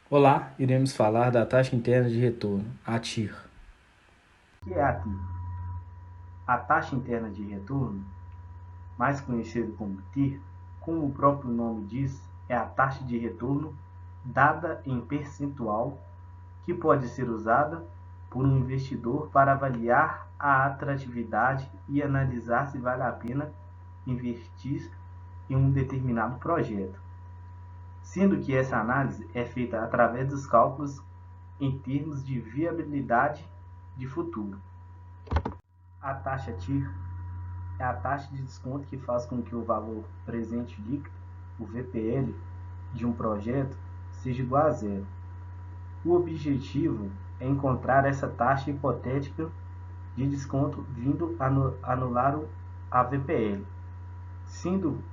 Olá, iremos falar da taxa interna de retorno, a TIR. O que é a TIR? A taxa interna de retorno, mais conhecida como TIR, como o próprio nome diz, é a taxa de retorno dada em percentual que pode ser usada por um investidor para avaliar a atratividade e analisar se vale a pena investir em um determinado projeto, sendo que essa análise é feita através dos cálculos em termos de viabilidade de futuro. A taxa TIR é a taxa de desconto que faz com que o valor presente líquido, o VPL, de um projeto seja igual a zero. O objetivo é encontrar essa taxa hipotética de desconto vindo anular a VPL, sendo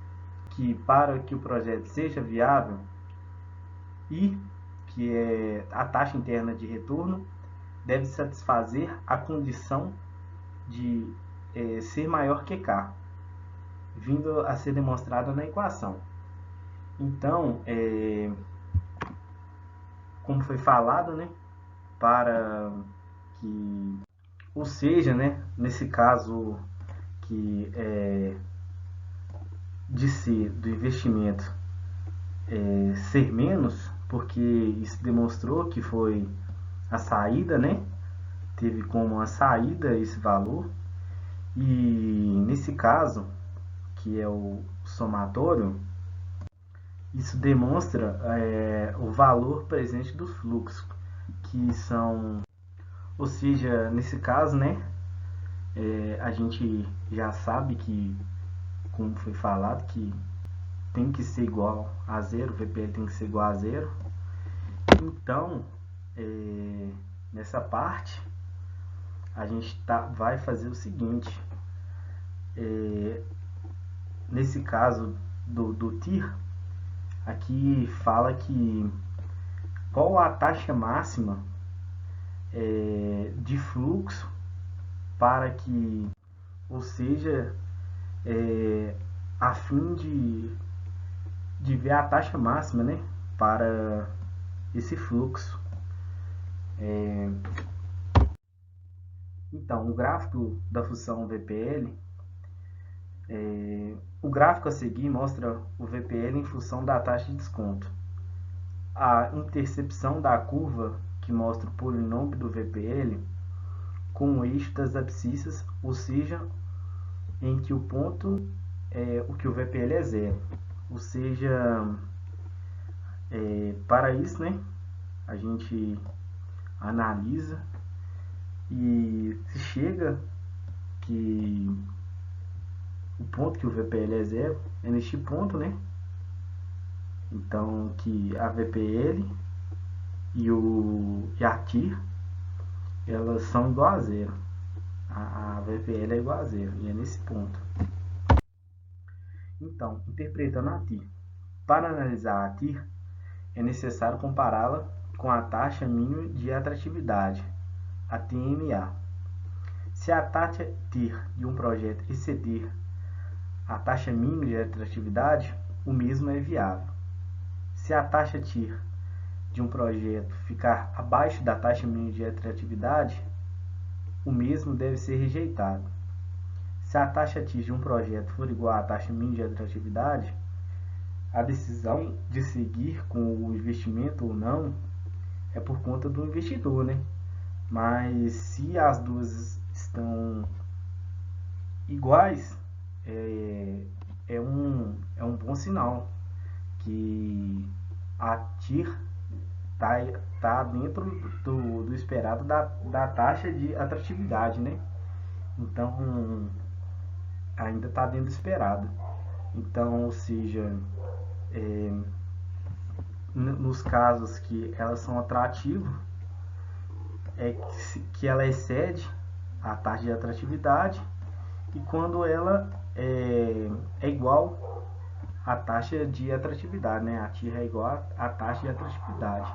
que para que o projeto seja viável e que é a taxa interna de retorno deve satisfazer a condição de ser maior que K, vindo a ser demonstrada na equação. Então, como foi falado, né, para que, ou seja, né, nesse caso que de ser do investimento ser menos, porque isso demonstrou que foi a saída, né, teve como a saída esse valor, e nesse caso, que é o somatório, isso demonstra o valor presente do fluxo, que são, ou seja, nesse caso, né, a gente já sabe que, como foi falado, que tem que ser igual a zero, o VPL tem que ser igual a zero. Então, nessa parte, a gente vai fazer o seguinte, nesse caso do TIR, aqui fala que qual a taxa máxima de fluxo para que, ou seja, a fim de ver a taxa máxima, né, para esse fluxo. Então, o gráfico da função VPL, o gráfico a seguir mostra o VPL em função da taxa de desconto. A intercepção da curva, que mostra o polinômio do VPL, com o eixo das abscissas, ou seja, em que o ponto o que o VPL é zero. Ou seja, para isso, né, a gente analisa e se chega que o ponto que o VPL é zero é neste ponto, né? Então que a VPL e a TIR elas são igual a zero. A VPL é igual a zero e é nesse ponto. Então, interpretando a TIR, para analisar a TIR é necessário compará-la com a taxa mínima de atratividade, a TMA. Se a taxa TIR de um projeto exceder a taxa mínima de atratividade, o mesmo é viável. Se a taxa TIR de um projeto ficar abaixo da taxa mínima de atratividade, o mesmo deve ser rejeitado. Se a taxa TIR de um projeto for igual à taxa mínima de atratividade, a decisão de seguir com o investimento ou não é por conta do investidor, né? Mas se as duas estão iguais, é um bom sinal que a TIR tá dentro do esperado da taxa de atratividade, né? Então, ainda está dentro do esperado. Então, ou seja, nos casos que elas são atrativas, que ela excede a taxa de atratividade, e quando ela é igual à taxa de atratividade, né? A TIR é igual à taxa de atratividade.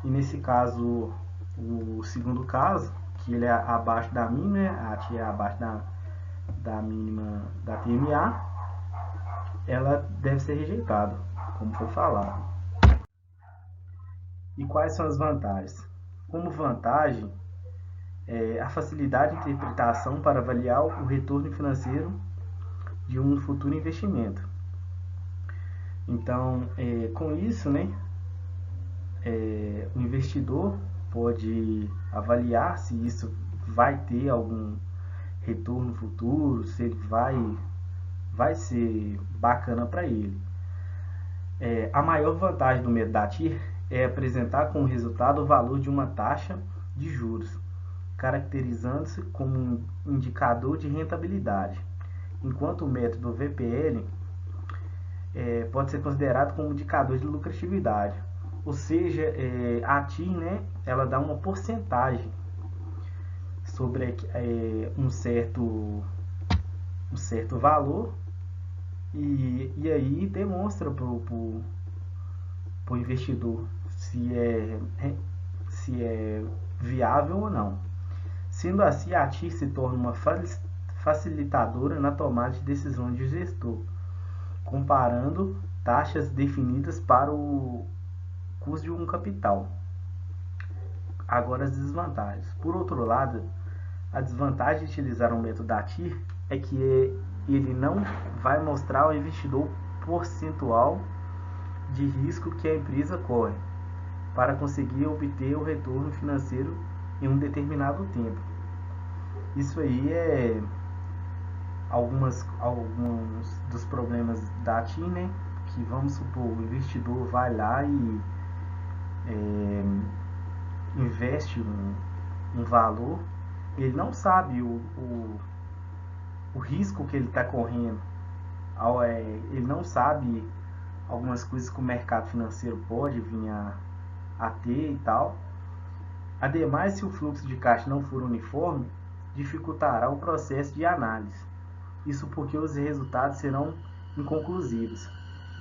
E nesse caso, o segundo caso, que ele é abaixo da mínima, né? A TIR é abaixo da mínima da TMA, ela deve ser rejeitada, como foi falado. E quais são as vantagens? Como vantagem, a facilidade de interpretação para avaliar o retorno financeiro de um futuro investimento. Então, com isso, né, o investidor pode avaliar se isso vai ter algum retorno futuro, se ele vai ser bacana para ele. A maior vantagem do método da TIR é apresentar como resultado o valor de uma taxa de juros, caracterizando-se como um indicador de rentabilidade, enquanto o método VPL pode ser considerado como indicador de lucratividade. Ou seja, a TIR, né, ela dá uma porcentagem sobre um certo valor e aí demonstra para o investidor se é viável ou não. Sendo assim, a TIR se torna uma facilitadora na tomada de decisões de gestor, comparando taxas definidas para o custo de um capital. Agora, as desvantagens. Por outro lado, a desvantagem de utilizar um método da TIR é que ele não vai mostrar ao investidor percentual de risco que a empresa corre para conseguir obter o retorno financeiro em um determinado tempo. Isso aí é alguns dos problemas da TIR, né? Que vamos supor, o investidor vai lá e investe um valor, ele não sabe o risco que ele está correndo, ele não sabe algumas coisas que o mercado financeiro pode vir a ter e tal. Ademais, se o fluxo de caixa não for uniforme, dificultará o processo de análise. Isso porque os resultados serão inconclusivos.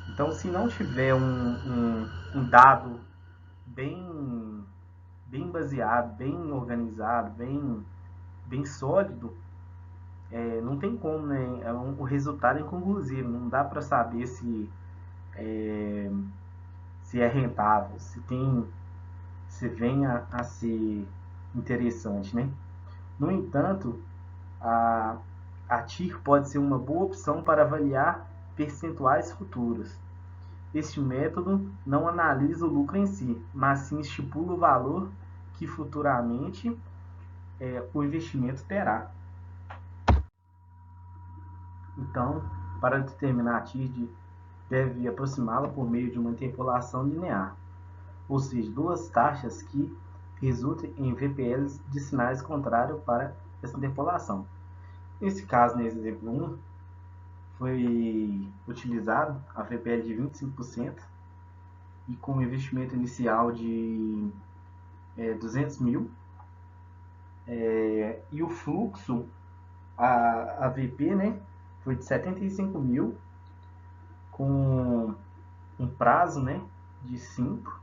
Então, se não tiver um dado bem baseado, bem organizado, bem sólido, não tem como, né? O resultado é inconclusivo, não dá para saber se é rentável, se venha a ser interessante, né? No entanto, a TIR pode ser uma boa opção para avaliar percentuais futuros. Este método não analisa o lucro em si, mas sim estipula o valor que futuramente o investimento terá. Então, para determinar a TIR, deve aproximá-la por meio de uma interpolação linear, ou seja, duas taxas que resultem em VPLs de sinais contrários para essa interpolação. Nesse caso, nesse exemplo 1, foi utilizado a VPL de 25% e com um investimento inicial de 200 mil, e o fluxo, a VP, né, foi de 75 mil, com um prazo, né, de 5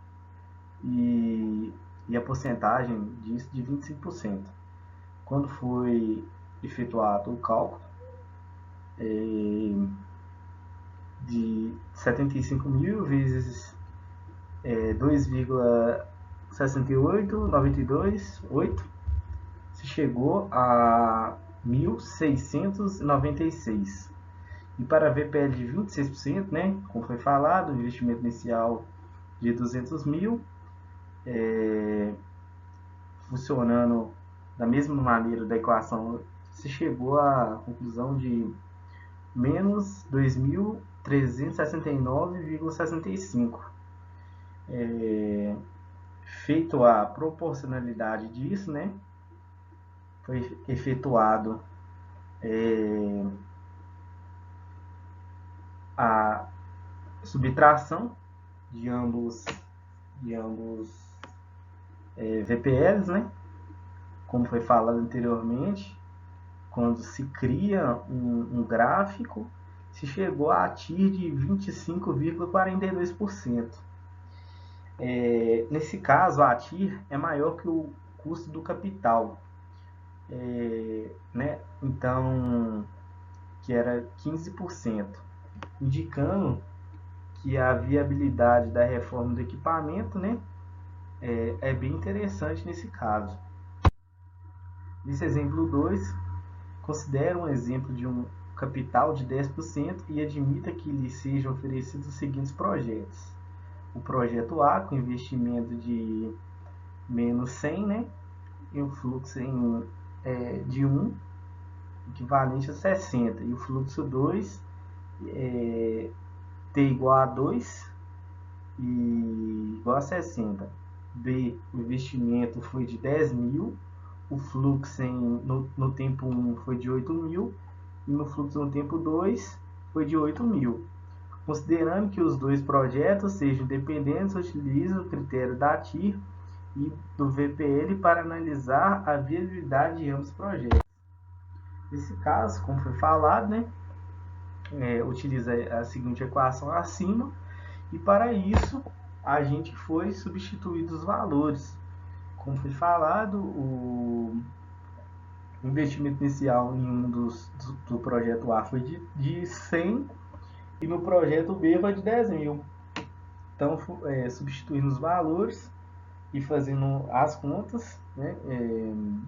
e a porcentagem disso de 25%. Quando foi efetuado o cálculo de 75 mil vezes 2,68928, se chegou a 1.696. E para a VPL de 26%, né, como foi falado, o investimento inicial de 200 mil, funcionando da mesma maneira da equação, se chegou à conclusão de menos 2.369,65. Feito a proporcionalidade disso, né, foi efetuado a subtração de ambos VPLs, né, como foi falado anteriormente, quando se cria um gráfico, se chegou a TIR de 25,42%. Nesse caso, a TIR é maior que o custo do capital, né? Então, que era 15%, indicando que a viabilidade da reforma do equipamento, né, é bem interessante nesse caso. Nesse exemplo 2, considere um exemplo de um capital de 10% e admita que lhe sejam oferecidos os seguintes projetos. O projeto A, com investimento de menos 100, né? E o fluxo de 1, equivalente a 60. E o fluxo 2, T igual a 2 e igual a 60. B, o investimento foi de 10 mil, o fluxo no tempo 1 foi de 8 mil e no fluxo no tempo 2 foi de 8 mil. Considerando que os dois projetos sejam independentes, utiliza o critério da TIR e do VPL para analisar a viabilidade de ambos os projetos. Nesse caso, como foi falado, né, utiliza a seguinte equação acima, e para isso a gente foi substituir os valores. Como foi falado, o investimento inicial em um do projeto A foi de 100 e no projeto B foi de 10 mil. Então, substituindo os valores e fazendo as contas, né,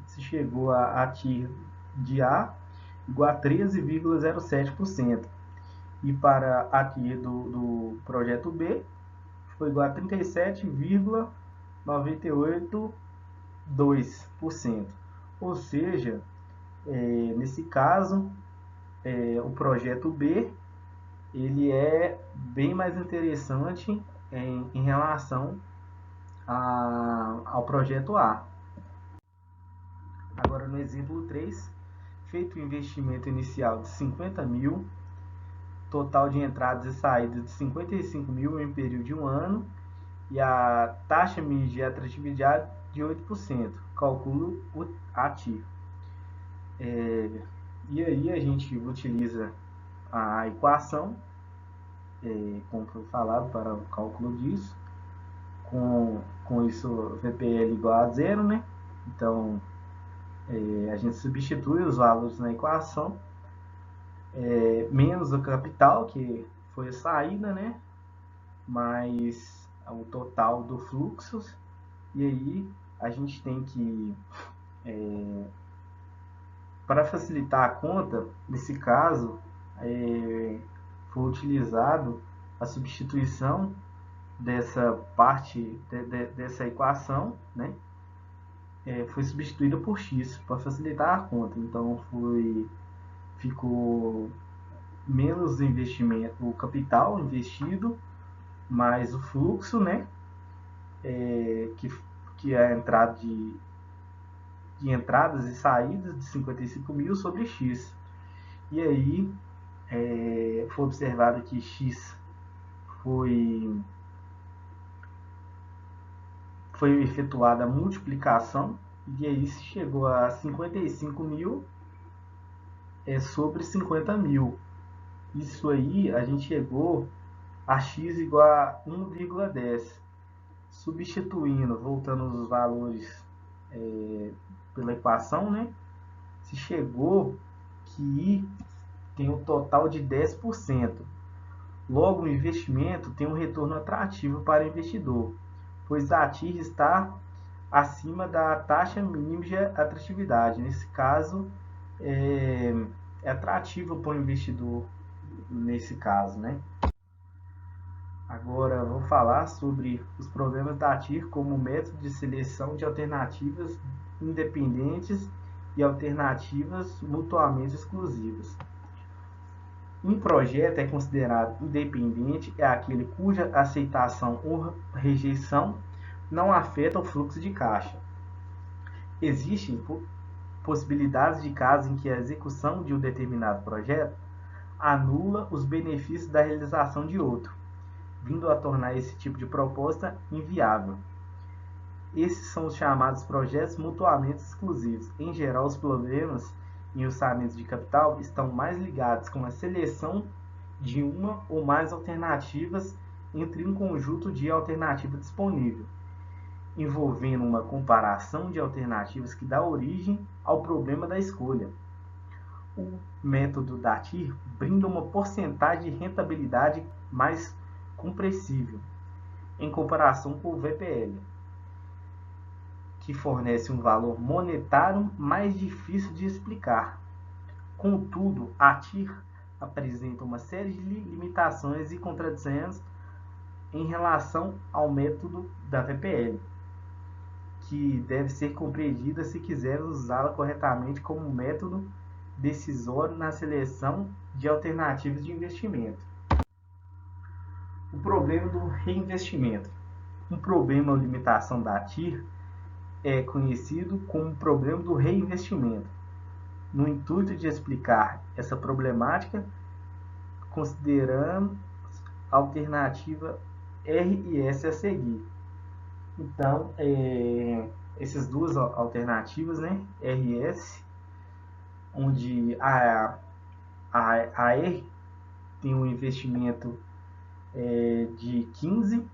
se chegou a TIR de A igual a 13,07%. E para a TIR do projeto B foi igual a 37,982%. Ou seja, nesse caso, o projeto B ele é bem mais interessante em relação ao projeto A. Agora, no exemplo 3, feito o investimento inicial de 50 mil, total de entradas e saídas de 55 mil em um período de um ano e a taxa mínima de atratividade de 8%. Calculo a TIR. E aí a gente utiliza a equação, como foi falado, para o cálculo disso. Com isso, VPL igual a zero, né? Então, a gente substitui os valores na equação, menos o capital, que foi a saída, né? Mais o total do fluxo. E aí a gente tem que, para facilitar a conta, nesse caso, foi utilizado a substituição dessa parte, dessa equação, né? Foi substituída por x para facilitar a conta. Então ficou menos investimento, o capital investido, mais o fluxo, né? Que é a entrada de entradas e saídas de 55 mil sobre x. E aí foi observado que x foi efetuada a multiplicação e aí se chegou a 55 mil sobre 50 mil. Isso aí a gente chegou a x igual a 1,10. Substituindo, voltando os valores pela equação, né? Se chegou que I tem um total de 10%. Logo, o investimento tem um retorno atrativo para o investidor, pois a TIR está acima da taxa mínima de atratividade. Nesse caso, é atrativo para o investidor, nesse caso, né? Agora, vou falar sobre os problemas da TIR como método de seleção de alternativas independentes e alternativas mutuamente exclusivas. Um projeto é considerado independente é aquele cuja aceitação ou rejeição não afeta o fluxo de caixa. Existem possibilidades de casos em que a execução de um determinado projeto anula os benefícios da realização de outro, vindo a tornar esse tipo de proposta inviável. Esses são os chamados projetos mutuamente exclusivos. Em geral, os problemas em orçamentos de capital estão mais ligados com a seleção de uma ou mais alternativas entre um conjunto de alternativas disponível, envolvendo uma comparação de alternativas que dá origem ao problema da escolha. O método da TIR brinda uma porcentagem de rentabilidade mais compressível em comparação com o VPL. que fornece um valor monetário mais difícil de explicar. Contudo, a TIR apresenta uma série de limitações e contradições em relação ao método da VPL, que deve ser compreendida se quiser usá-la corretamente como método decisório na seleção de alternativas de investimento. O problema do reinvestimento. Um problema ou limitação da TIR é conhecido como problema do reinvestimento. No intuito de explicar essa problemática, consideramos a alternativa R e S a seguir. Então, essas duas alternativas, né, R e S, onde a R tem um investimento de 15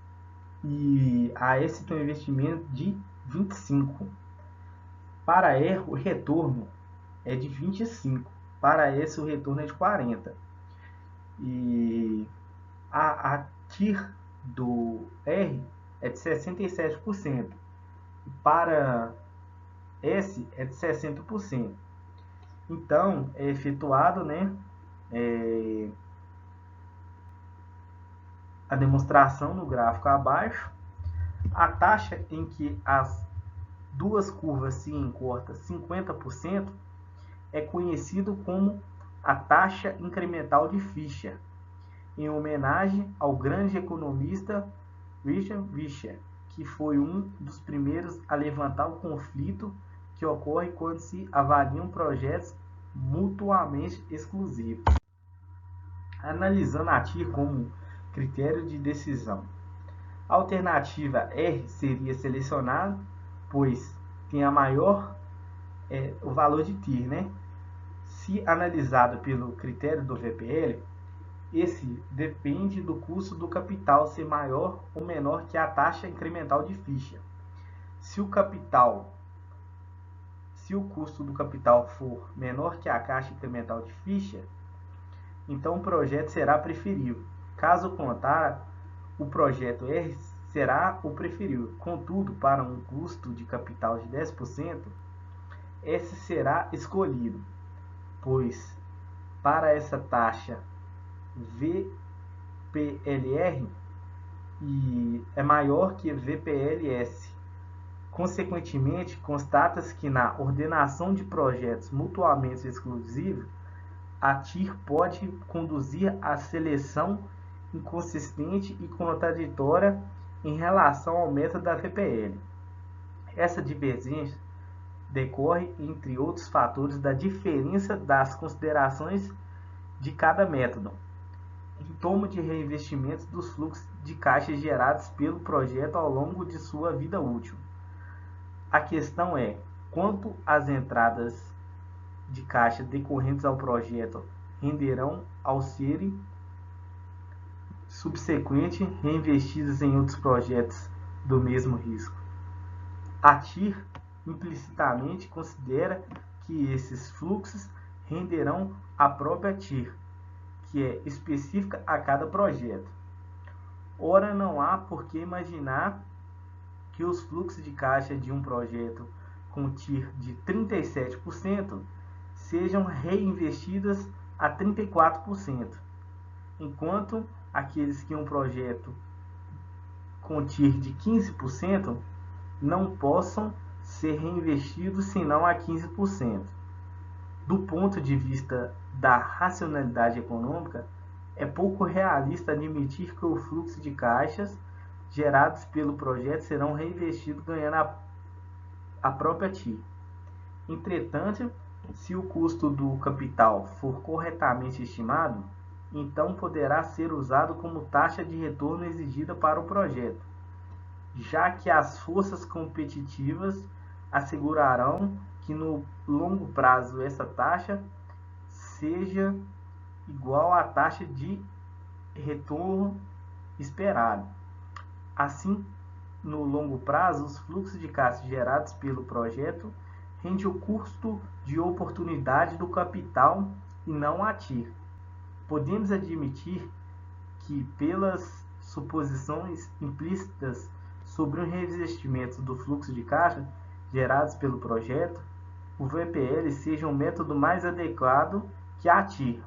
e a S tem um investimento de 25. Para a R, o retorno é de 25. Para a S, o retorno é de 40. E a TIR do R é de 67%. E para S é de 60%. Então, é efetuado, né, a demonstração no gráfico abaixo. A taxa em que as duas curvas se encurtam 50% é conhecido como a taxa incremental de Fisher, em homenagem ao grande economista Richard Fisher, que foi um dos primeiros a levantar o conflito que ocorre quando se avaliam projetos mutuamente exclusivos. Analisando a TIR como critério de decisão. A alternativa R seria selecionada, pois tem a maior o valor de TIR, né? Se analisado pelo critério do VPL, esse depende do custo do capital ser maior ou menor que a taxa incremental de Fisher. Se o custo do capital for menor que a taxa incremental de Fisher, então o projeto será preferível. Caso contrário, o projeto R será o preferido. Contudo, para um custo de capital de 10%, esse será escolhido, pois para essa taxa VPLR e é maior que VPLS. Consequentemente, constata-se que na ordenação de projetos mutuamente exclusivos, a TIR pode conduzir à seleção inconsistente e contraditória em relação ao método da VPL. Essa divergência decorre, entre outros fatores, da diferença das considerações de cada método em torno de reinvestimento dos fluxos de caixa gerados pelo projeto ao longo de sua vida útil. A questão é quanto as entradas de caixa decorrentes ao projeto renderão ao serem subsequente reinvestidas em outros projetos do mesmo risco. A TIR implicitamente considera que esses fluxos renderão a própria TIR, que é específica a cada projeto. Ora, não há por que imaginar que os fluxos de caixa de um projeto com TIR de 37% sejam reinvestidos a 34%, enquanto aqueles que um projeto com TIR de 15% não possam ser reinvestidos senão a 15%. Do ponto de vista da racionalidade econômica, é pouco realista admitir que o fluxo de caixas gerados pelo projeto serão reinvestidos ganhando a própria TIR. Entretanto, se o custo do capital for corretamente estimado, então poderá ser usado como taxa de retorno exigida para o projeto, já que as forças competitivas assegurarão que no longo prazo essa taxa seja igual à taxa de retorno esperado. Assim, no longo prazo, os fluxos de caixa gerados pelo projeto rendem o custo de oportunidade do capital e não a TIR. Podemos admitir que, pelas suposições implícitas sobre o reinvestimento do fluxo de caixa, gerados pelo projeto, o VPL seja um método mais adequado que a TIR,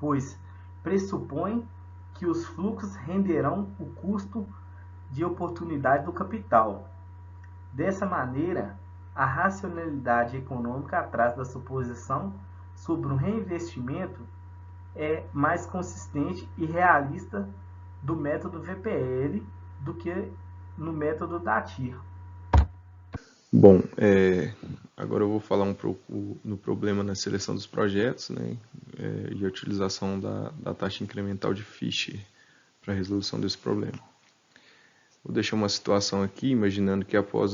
pois pressupõe que os fluxos renderão o custo de oportunidade do capital. Dessa maneira, a racionalidade econômica atrás da suposição sobre um reinvestimento é mais consistente e realista do método VPL do que no método da TIR. Bom, agora eu vou falar um pouco no problema na seleção dos projetos, né, e a utilização da taxa incremental de Fisher para a resolução desse problema. Vou deixar uma situação aqui, imaginando que após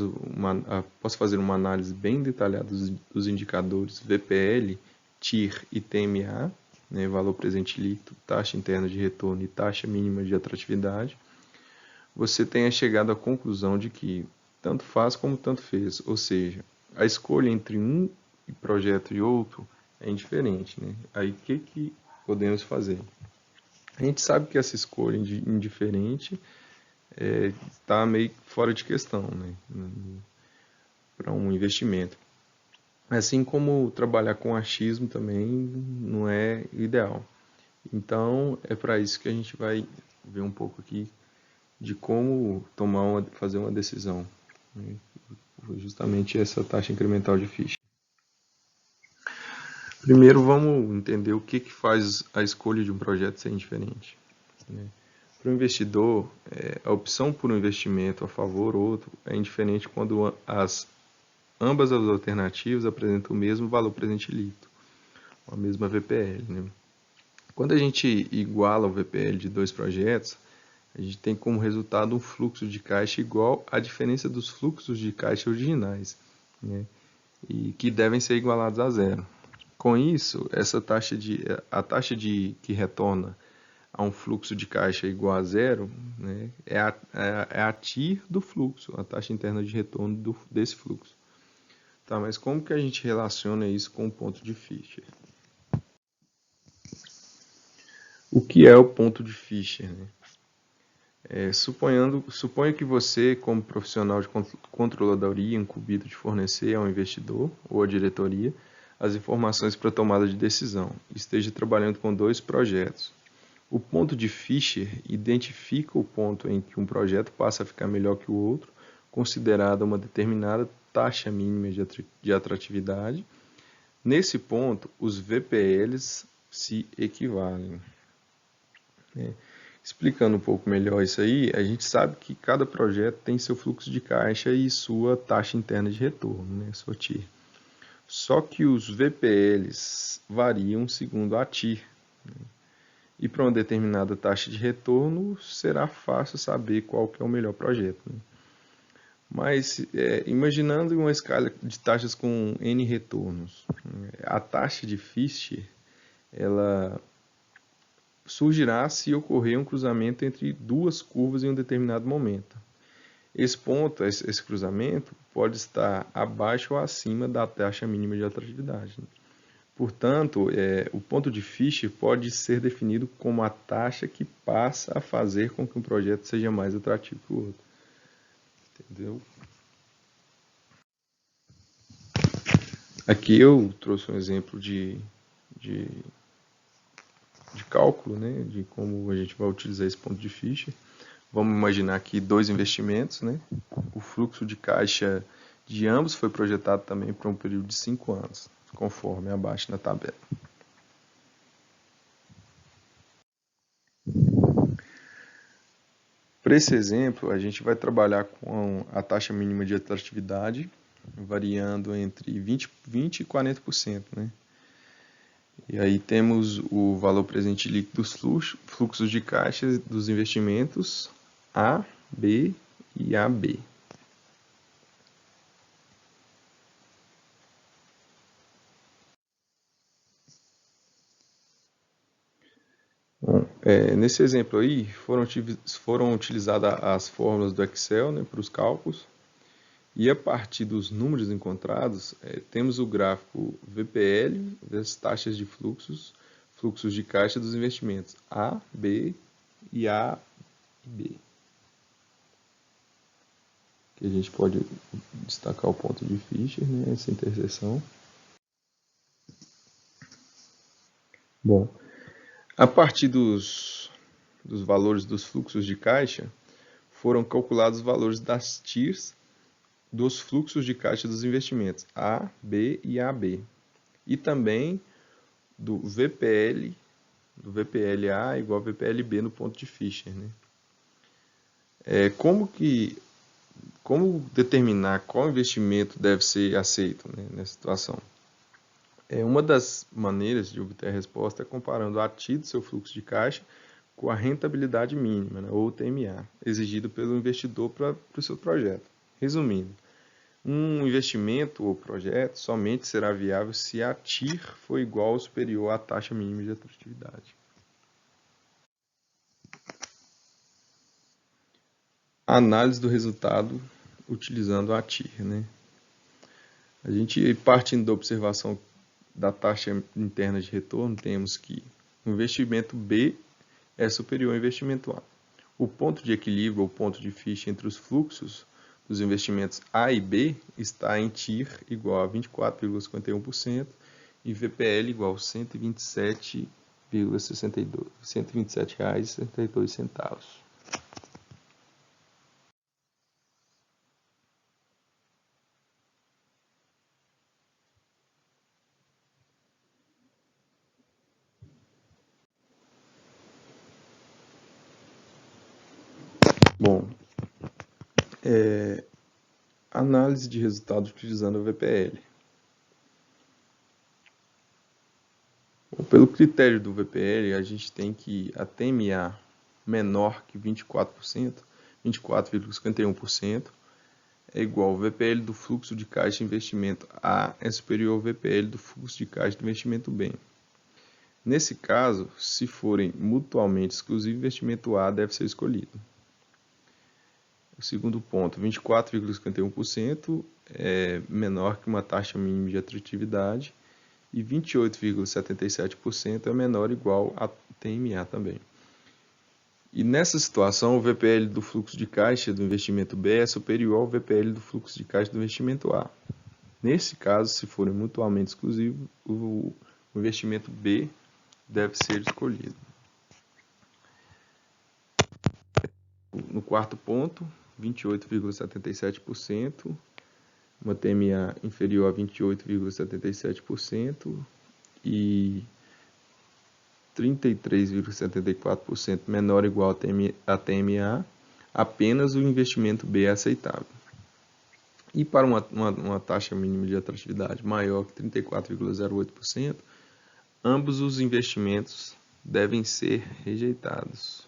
fazer uma análise bem detalhada dos indicadores VPL, TIR e TMA, né, valor presente líquido, taxa interna de retorno e taxa mínima de atratividade, você tenha chegado à conclusão de que tanto faz como tanto fez, ou seja, a escolha entre um projeto e outro é indiferente, né? Aí o que podemos fazer? A gente sabe que essa escolha indiferente está meio fora de questão, né? Para um investimento. Assim como trabalhar com achismo também não é ideal. Então é para isso que a gente vai ver um pouco aqui de como fazer uma decisão. Justamente essa taxa incremental de Fisher. Primeiro vamos entender o que faz a escolha de um projeto ser diferente. Para o investidor, a opção por um investimento a favor ou outro é indiferente quando ambas as alternativas apresentam o mesmo valor presente líquido, a mesma VPL. Né? Quando a gente iguala o VPL de dois projetos, a gente tem como resultado um fluxo de caixa igual à diferença dos fluxos de caixa originais, né? E que devem ser igualados a zero. Com isso, a taxa que retorna a um fluxo de caixa igual a zero, né, é a TIR do fluxo, a taxa interna de retorno desse fluxo. Tá, mas como que a gente relaciona isso com o ponto de Fisher? O que é o ponto de Fisher? Né? Suponha que você, como profissional de controladoria, incumbido de fornecer ao investidor ou à diretoria as informações para tomada de decisão, esteja trabalhando com dois projetos. O ponto de Fisher identifica o ponto em que um projeto passa a ficar melhor que o outro, considerada uma determinada taxa mínima de atratividade. Nesse ponto, os VPLs se equivalem. Explicando um pouco melhor isso aí, a gente sabe que cada projeto tem seu fluxo de caixa e sua taxa interna de retorno, né, sua TIR. Só que os VPLs variam segundo a TIR. Né? E para uma determinada taxa de retorno, será fácil saber qual que é o melhor projeto. Né? Mas, imaginando uma escala de taxas com N retornos, a taxa de Fisher, ela surgirá se ocorrer um cruzamento entre duas curvas em um determinado momento. Esse cruzamento, pode estar abaixo ou acima da taxa mínima de atratividade. Né? Portanto, o ponto de Fisher pode ser definido como a taxa que passa a fazer com que um projeto seja mais atrativo que o outro. Entendeu? Aqui eu trouxe um exemplo de cálculo, né, de como a gente vai utilizar esse ponto de Fisher. Vamos imaginar aqui dois investimentos. Né? O fluxo de caixa de ambos foi projetado também para um período de 5 anos, conforme abaixo na tabela. Para esse exemplo, a gente vai trabalhar com a taxa mínima de atratividade, variando entre 20% e 40%. Né? E aí temos o valor presente líquido dos fluxos de caixa dos investimentos A, B e AB. Bom, nesse exemplo aí, foram utilizadas as fórmulas do Excel, né, para os cálculos. E a partir dos números encontrados, temos o gráfico VPL das taxas de fluxos de caixa dos investimentos A, B e A e B. que a gente pode destacar o ponto de Fischer, né, essa interseção. Bom, a partir dos valores dos fluxos de caixa, foram calculados os valores das TIRs dos fluxos de caixa dos investimentos A, B e AB. E também do VPL, do VPLA igual a VPLB no ponto de Fischer, né? Como determinar qual investimento deve ser aceito, né, nessa situação? Uma das maneiras de obter a resposta é comparando a TI do seu fluxo de caixa com a rentabilidade mínima, né, ou TMA, exigido pelo investidor para o seu projeto. Resumindo, um investimento ou projeto somente será viável se a TIR for igual ou superior à taxa mínima de atratividade. Análise do resultado utilizando a TIR, né? A gente, partindo da observação da taxa interna de retorno, temos que o investimento B é superior ao investimento A. O ponto de equilíbrio ou ponto de Fischer entre os fluxos dos investimentos A e B está em TIR igual a 24,51% e VPL igual a R$ 127,62. Bom, análise de resultados utilizando o VPL. Pelo critério do VPL, a gente tem que a TMA menor que 24%, 24,51%, é igual ao VPL do fluxo de caixa de investimento A é superior ao VPL do fluxo de caixa de investimento B. Nesse caso, se forem mutuamente exclusivos, o investimento A deve ser escolhido. O segundo ponto, 24,51% é menor que uma taxa mínima de atratividade e 28,77% é menor ou igual a TMA também. E nessa situação, o VPL do fluxo de caixa do investimento B é superior ao VPL do fluxo de caixa do investimento A. Nesse caso, se forem mutuamente exclusivos, o investimento B deve ser escolhido. No quarto ponto, 28,77%, uma TMA inferior a 28,77% e 33,74% menor ou igual a TMA, apenas o investimento B é aceitável. E para uma taxa mínima de atratividade maior que 34,08%, ambos os investimentos devem ser rejeitados.